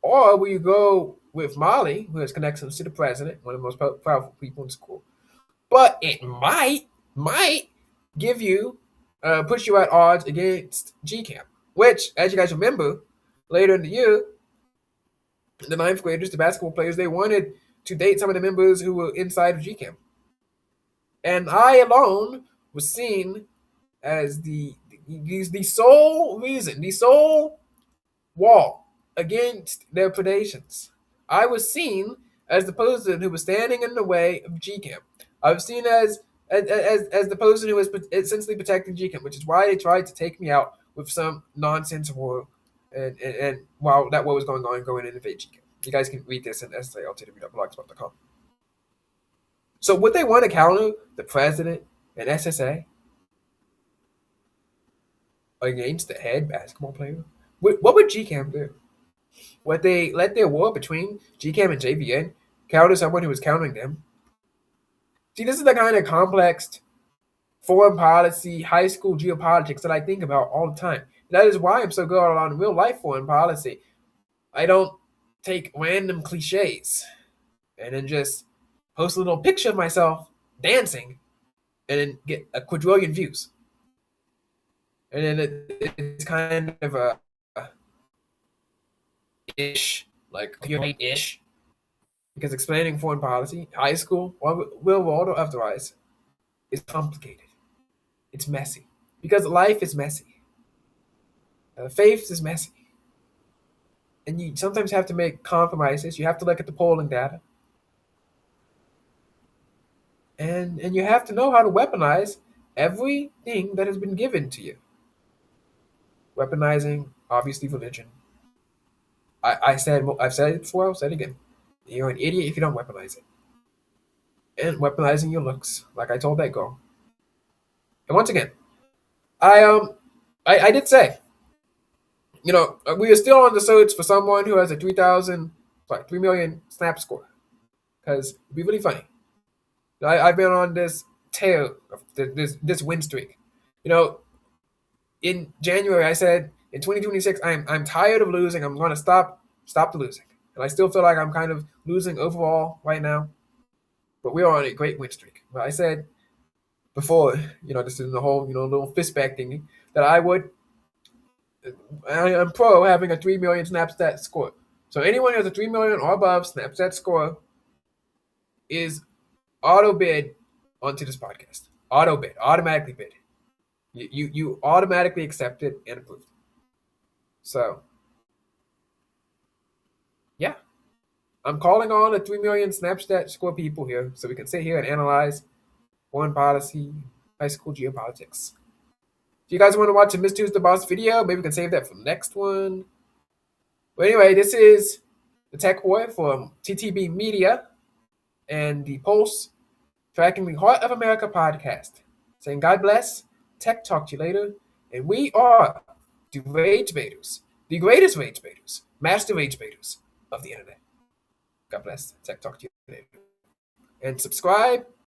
Or will you go with Molly, who has connections to the president, one of the most powerful people in school? But it might give you, push you at odds against GCAM, which, as you guys remember, later in the year, the ninth graders, the basketball players, they wanted to date some of the members who were inside of GCAM. And I alone was seen as the sole reason, the sole wall against their predations. I was seen as the person who was standing in the way of GCAM. I was seen as the person who was essentially protecting GCAM, which is why they tried to take me out with some nonsense war, and while that war was going on, going in invade GCAM. You guys can read this in SSA.blogspot.com. So would they want to counter the president and SSA against the head basketball player? What would GCAM do? Would they let their war between GCAM and JVN counter someone who was countering them? See, this is the kind of complex foreign policy, high school geopolitics that I think about all the time. That is why I'm so good on real life foreign policy. I don't take random cliches and then just post a little picture of myself dancing and then get a quadrillion views. And then it's kind of a ish, like ish, because explaining foreign policy, high school, or real world or otherwise, is complicated. It's messy because life is messy. Faith is messy, and you sometimes have to make compromises. You have to look at the polling data, and you have to know how to weaponize everything that has been given to you. Weaponizing, obviously, religion. I've said it before. I'll say it again. You're an idiot if you don't weaponize it. And weaponizing your looks, like I told that girl. And once again, I did say, we are still on the search for someone who has a 3 million snap score, because it'd be really funny. I've been on this tear of this win streak. In January I said in 2026 I'm tired of losing. I'm going to stop the losing, and I still feel like I'm kind of losing overall right now. But we are on a great win streak. But I said before, this is the whole, little fist back thingy, that I am pro having a 3 million Snapchat score. So anyone who has a 3 million or above Snapchat score is auto bid onto this podcast. Auto bid, automatically bid. You automatically accept it and approve. So, yeah. I'm calling on the 3 million Snapchat score people here so we can sit here and analyze foreign policy, high school geopolitics. If you guys want to watch a Mr. Who's the Boss video, maybe we can save that for the next one. But anyway, this is the Tech Boy from TTB Media and the Pulse tracking the Heart of America podcast, saying God bless, tech talk to you later, and we are the rage baiters, the greatest rage baiters, master rage baiters of the internet. God bless, tech talk to you later. And subscribe